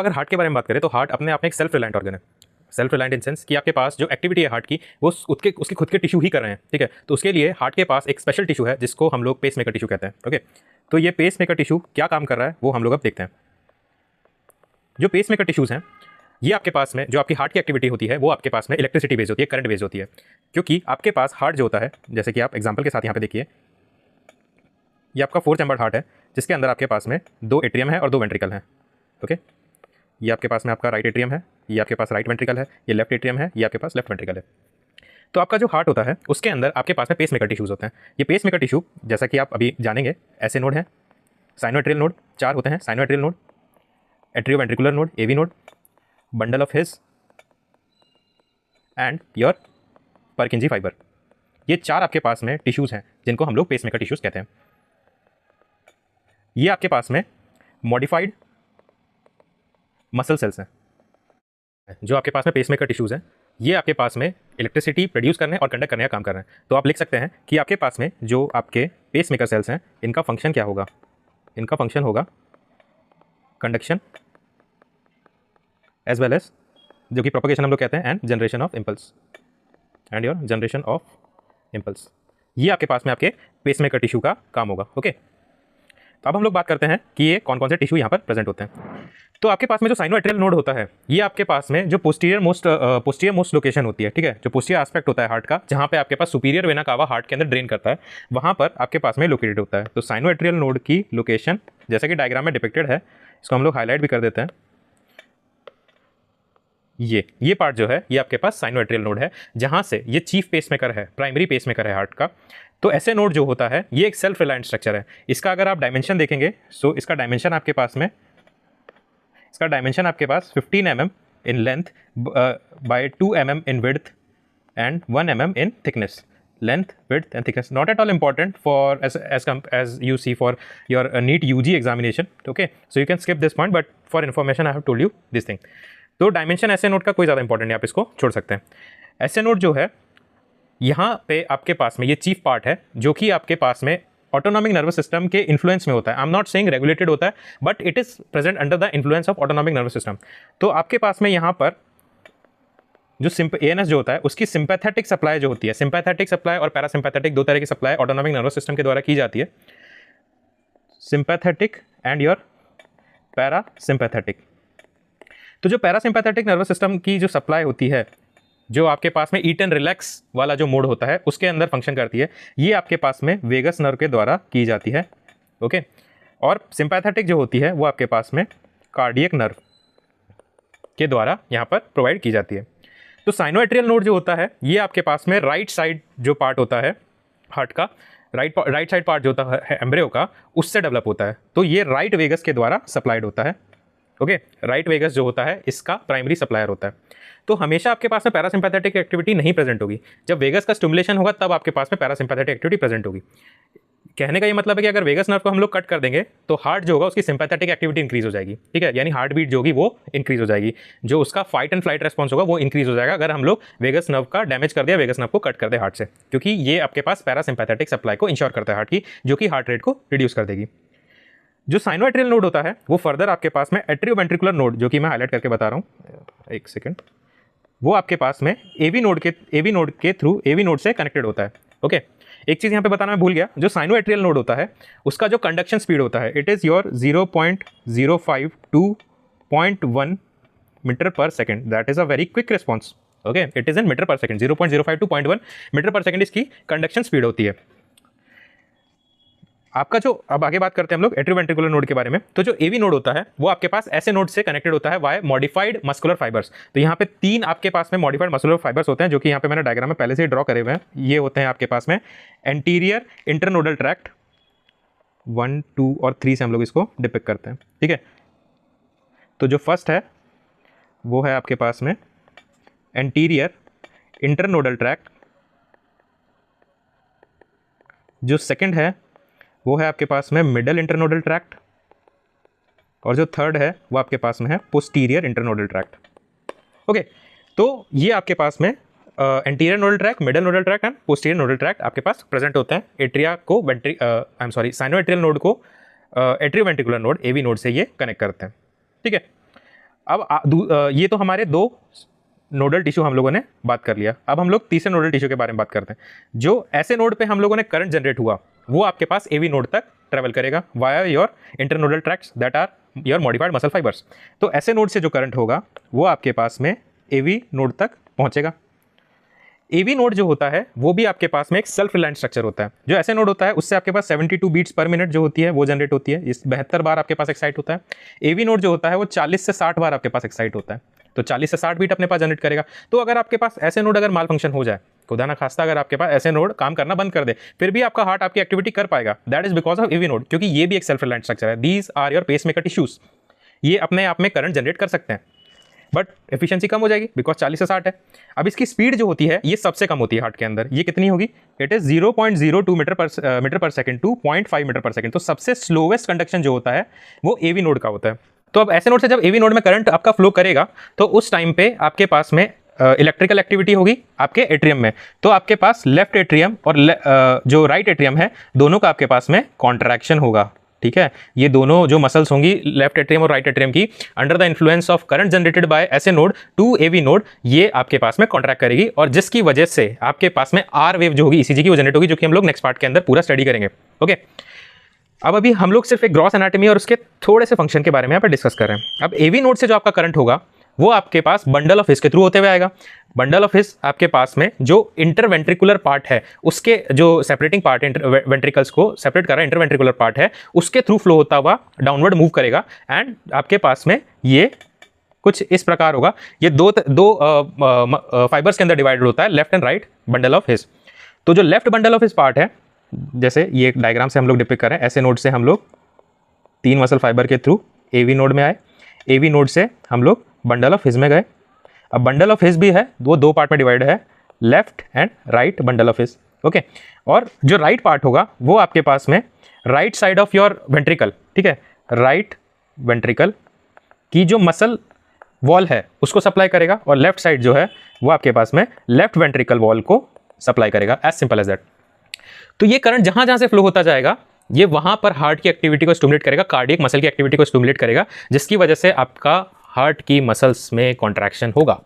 अगर हार्ट के बारे में बात करें तो हार्ट अपने आप में एक सेल्फ रिलायंट ऑर्गन है। सेल्फ रिलायंट इन सेंस कि आपके पास जो एक्टिविटी है हार्ट की वो उसके खुद के टिश्यू ही कर रहे हैं, ठीक है। तो उसके लिए हार्ट के पास एक स्पेशल टिश्यू है जिसको हम लोग पेस मेकर टिश्यू कहते हैं, ओके। तो ये पेस मेकर टिश्यू क्या काम कर रहा है वो हम लोग अब देखते हैं। जो पेस मेकर टिश्यूज़ हैं ये आपके पास में जो आपकी हार्ट की एक्टिविटी होती है वो आपके पास में इलेक्ट्रिसिटी बेस्ड होती है, करंट बेस्ड होती है। क्योंकि आपके पास हार्ट जो होता है, जैसे कि आप एग्जांपल के साथ यहाँ पे देखिए, ये आपका 4 चैम्बर्ड हार्ट है जिसके अंदर आपके पास में 2 एट्रियम है और 2 वेंट्रिकल हैं, ओके। ये आपके पास में आपका राइट एट्रियम है, ये आपके पास राइट वेंट्रिकल है, ये लेफ्ट एट्रियम है, ये आपके पास लेफ्ट वेंट्रिकल है। तो आपका जो हार्ट होता है उसके अंदर आपके पास में पेस मेकर टिश्यूज़ होते हैं। ये पेस मेकर टिश्यू जैसा कि आप अभी जानेंगे ऐसे नोड हैं, साइनोएट्रियल नोड 4 होते हैं, sinoatrial node, atrioventricular node, AV node, bundle of His and your Purkinje fibre. ये 4 आपके पास में टिश्यूज़ हैं जिनको हम लोग पेस मेकर टिश्यूज़ कहते हैं। ये आपके पास में मॉडिफाइड मसल सेल्स हैं। जो आपके पास में पेस मेकर टिश्यूज़ हैं ये आपके पास में इलेक्ट्रिसिटी प्रोड्यूस करने और कंडक्ट करने का काम कर रहे हैं। तो आप लिख सकते हैं कि आपके पास में जो आपके पेस मेकर सेल्स हैं इनका फंक्शन क्या होगा, इनका फंक्शन होगा कंडक्शन एज वेल एज जो कि प्रोपगेशन हम लोग कहते हैं and generation of impulse and your generation of impulse. ये आपके पास में आपके पेस मेकर टिश्यू का काम होगा, ओके। तो अब हम लोग बात करते हैं कि ये कौन कौन से टिश्यू यहाँ पर प्रेजेंट होते हैं। तो आपके पास में जो साइनोएट्रियल नोड होता है ये आपके पास में जो पोस्टीरियर मोस्ट लोकेशन होती है, ठीक है। जो पोस्टीरियर एस्पेक्ट होता है हार्ट का, जहाँ पे आपके पास सुपीरियर वेना कावा हार्ट के अंदर ड्रेन करता है, वहाँ पर आपके पास में लोकेटेड होता है। तो साइनोएट्रियल नोड की लोकेशन जैसा कि डायग्राम में डिपिक्टेड है, इसको हम लोग हाईलाइट भी कर देते हैं। ये पार्ट जो है ये आपके पास साइनोएट्रियल नोड है, जहाँ से ये चीफ पेसमेकर है, प्राइमरी पेसमेकर है हार्ट का। तो ऐसे नोड जो होता है ये एक सेल्फ रिलायंट स्ट्रक्चर है। इसका अगर आप डायमेंशन देखेंगे सो इसका डायमेंशन आपके पास 15 mm in length bye 2 mm in width and 1 mm in thickness. Length, width and thickness not at all important for as you see for your NEET UG examination, okay, so you can skip this point, but for information I have told you this thing. तो dimension ऐसे node का कोई ज़्यादा important नहीं, आप इसको छोड़ सकते हैं। ऐसे नोड जो है यहाँ पे आपके पास में ये चीफ पार्ट है जो कि आपके पास में ऑटोनॉमिक नर्वस सिस्टम के इन्फ्लुएंस में होता है। I am not saying regulated होता है, but it is present under the influence of autonomic nervous system. तो आपके पास में यहाँ पर जो ANS जो होता है उसकी सिंपैथेटिक सप्लाई जो होती है, सिंपैथेटिक सप्लाई और पैरासिम्पैथेटिक दो तरह की सप्लाई ऑटोनॉमिक नर्वस सिस्टम के द्वारा की जाती है, सिंपैथेटिक एंड योर पैरासिम्पैथेटिक। तो जो पैरासिम्पैथेटिक नर्वस सिस्टम की जो सप्लाई होती है, जो आपके पास में ईट एंड रिलैक्स वाला जो मोड होता है उसके अंदर फंक्शन करती है, ये आपके पास में वेगस नर्व के द्वारा की जाती है, ओके। और सिंपैथेटिक जो होती है वो आपके पास में कार्डियक नर्व के द्वारा यहाँ पर प्रोवाइड की जाती है। तो साइनोएट्रियल नोड जो होता है ये आपके पास में राइट साइड जो पार्ट होता है हार्ट का, राइट साइड पार्ट जो होता है एम्ब्रियो का, उससे डेवलप होता है। तो ये राइट वेगस के द्वारा सप्लाइड होता है, ओके। राइट वेगस जो होता है इसका प्राइमरी सप्लायर होता है। तो हमेशा आपके पास में पैरासिम्पैथेटिक एक्टिविटी नहीं प्रेजेंट होगी। जब वेगस का स्टिमुलेशन होगा तब आपके पास में पैरासिम्पैथेटिक एक्टिविटी प्रेजेंट होगी। कहने का ये मतलब है कि अगर वेगस नर्व को हम लोग कट कर देंगे तो हार्ट जो होगा उसकी सिंपैथेटिक एक्टिविटी इंक्रीज हो जाएगी, ठीक है। यानी हार्ट बीट जो होगी वो इंक्रीज हो जाएगी, जो उसका फाइट एंड फ्लाइट रेस्पॉन्स होगा वो इंक्रीज हो जाएगा अगर हम लोग वेगस नर्व का डैमेज कर दिया, वेगस नर्व को कट कर दे हार्ट से, क्योंकि ये आपके पास पैरासिम्पैथेटिक सप्लाई को इंश्योर करता है हार्ट की, जो कि हार्ट रेट को रिड्यूस कर देगी। जो साइनोएट्रियल नोड होता है वो फर्दर आपके पास में एट्रियोवेंट्रिकुलर नोड, जो कि मैं हाईलाइट करके बता रहा हूँ, एक सेकेंड, वो आपके पास में एवी नोड के थ्रू एवी नोड से कनेक्टेड होता है, ओके। एक चीज़ यहाँ पे बताना मैं भूल गया, जो साइनोएट्रियल नोड होता है उसका जो कंडक्शन स्पीड होता है it is your 0.05 to 0.1 metre per second. That is a very quick response, okay. It is in metre per second, 0.05 to 0.1 metre per second इसकी कंडक्शन स्पीड होती है। आपका जो अब आगे बात करते हैं हम लोग एट्रियोवेंट्रिकुलर नोड के बारे में। तो जो एवी नोड होता है वो आपके पास ऐसे नोड से कनेक्टेड होता है वाई मॉडिफाइड मस्कुलर फाइबर्स। तो यहाँ पे 3 आपके पास में मॉडिफाइड मस्कुलर फाइबर्स होते हैं, जो कि यहाँ पे मैंने डायग्राम में पहले से ही ड्रॉ करे हुए हैं। ये होते हैं आपके पास में एंटीरियर इंटरनोडल ट्रैक्ट, 1, 2 और 3 से हम लोग इसको डिपिक्ट करते हैं, ठीक है। तो जो फर्स्ट है वो है आपके पास में एंटीरियर इंटरनोडल ट्रैक्ट, जो सेकेंड है वो है आपके पास में मिडल इंटरनोडल ट्रैक्ट, और जो थर्ड है वो आपके पास में है पोस्टीरियर इंटरनोडल ट्रैक्ट, ओके। तो ये आपके पास में anterior nodal tract, middle nodal tract and posterior nodal tract आपके पास प्रेजेंट होते हैं। एट्रिया को साइनोएट्रियल नोड को एट्रियोवेंट्रिकुलर नोड एवी नोड से ये कनेक्ट करते हैं, ठीक है। ये तो हमारे 2 नोडल टिश्यू हम लोगों ने बात कर लिया। अब हम लोग तीसरे नोडल टिश्यू के बारे में बात करते हैं। जो ऐसे नोड पे हम लोगों ने करंट जनरेट हुआ वो आपके पास एवी नोड तक ट्रेवल करेगा via your internodal tracts that are your modified muscle fibres. तो ऐसे नोड से जो करंट होगा वो आपके पास में एवी नोड तक पहुंचेगा। एवी नोड जो होता है वो भी आपके पास में एक सेल्फ रिलायंट स्ट्रक्चर होता है। जो ऐसे नोड होता है उससे आपके पास 72 बीट्स पर मिनट जो होती है वो जनरेट होती है, इस 72 बार आपके पास एक्साइट होता है। एवी नोड जो होता है वो 40 से 60 बार आपके पास एक्साइट होता है, तो 40 से 60 बीट अपने पास जनरेट करेगा। तो अगर आपके पास ऐसे नोड अगर माल फंक्शन हो जाए, खुदा ना खास्ता अगर आपके पास ऐसे नोड काम करना बंद कर दे, फिर भी आपका हार्ट आपकी एक्टिविटी कर पाएगा, that is because of AV node, क्योंकि ये भी एक सेल्फ रिलायंट स्ट्रक्चर है। These are your pacemaker tissues, ये अपने आप में करंट जनरेट कर सकते हैं, बट एफिशिएंसी कम हो जाएगी बिकॉज 40 से 60 है। अब इसकी स्पीड जो होती है ये सबसे कम होती है हार्ट के अंदर, ये कितनी होगी? इट इज 0.02 मीटर पर सेकंड टू 0.5 मीटर पर सेकंड। तो सबसे स्लोवेस्ट कंडक्शन जो होता है वो एवी नोड का होता है। तो अब ऐसे नोड से जब एवी नोड में करंट आपका फ्लो करेगा तो उस टाइम पे आपके पास में इलेक्ट्रिकल एक्टिविटी होगी आपके एट्रियम में। तो आपके पास लेफ्ट एट्रियम और जो राइट एट्रियम है दोनों का आपके पास में कॉन्ट्रैक्शन होगा, ठीक है। ये दोनों जो मसल्स होंगी लेफ्ट एट्रियम और राइट एट्रियम की, under the influence of current generated by ऐसे नोड टू एवी नोड, ये आपके पास में कॉन्ट्रैक्ट करेगी और जिसकी वजह से आपके पास में आर वेव जो होगी ईसीजी की वो जनरेट होगी, जो कि हम लोग नेक्स्ट पार्ट के अंदर पूरा स्टडी करेंगे। ओके, अब अभी हम लोग सिर्फ एक ग्रॉस एनाटॉमी और उसके थोड़े से फंक्शन के बारे में यहाँ पर डिस्कस कर रहे हैं। अब एवी नोड से जो आपका करंट होगा वो आपके पास बंडल ऑफ हिस के थ्रू होते हुए आएगा। बंडल ऑफ हिस आपके पास में जो इंटरवेंट्रिकुलर पार्ट है उसके जो सेपरेटिंग पार्ट है, वेंट्रिकल्स को सेपरेट कर रहा है इंटरवेंट्रिकुलर पार्ट है, उसके थ्रू फ्लो होता हुआ डाउनवर्ड मूव करेगा एंड आपके पास में ये कुछ इस प्रकार होगा। ये दो फाइबर्स के अंदर डिवाइडेड होता है, left and right bundle of हिस। तो जो left bundle of his part है, जैसे ये एक डायग्राम से हम लोग डिपिक्ट कर रहे हैं, ऐसे नोड से हम लोग 3 मसल फाइबर के थ्रू एवी नोड में आए, एवी नोड से हम लोग बंडल ऑफ हिस में गए। अब बंडल ऑफ हिस भी है, वो 2 पार्ट में डिवाइड है, left and right bundle of his. Okay, और जो राइट पार्ट होगा वो आपके पास में right side of your ventricle, ठीक है, राइट वेंट्रिकल की जो मसल वॉल है उसको सप्लाई करेगा और लेफ्ट साइड जो है वो आपके पास में लेफ्ट वेंट्रिकल वॉल को सप्लाई करेगा, एज सिंपल एज दैट। तो ये करंट जहां जहां से फ्लो होता जाएगा ये वहां पर हार्ट की एक्टिविटी को स्टिमुलेट करेगा, कार्डियक मसल की एक्टिविटी को स्टिमुलेट करेगा, जिसकी वजह से आपका हार्ट की मसल्स में कॉन्ट्रैक्शन होगा।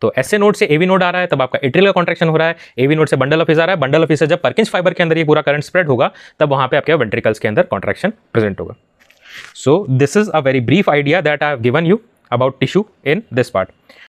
तो ऐसे नोड से एवी नोड आ रहा है तब आपका एट्रियल का कॉन्ट्रैक्शन हो रहा है, एवी नोड से बंडल ऑफ हिस आ रहा है, बंडल ऑफ हिस से जब पर्किंस फाइबर के अंदर ये पूरा करंट स्प्रेड होगा तब वहां पे आपके वेंट्रिकल्स के अंदर कॉन्ट्रैक्शन प्रेजेंट होगा। So this is a very brief idea that I have given you about tissue in this part.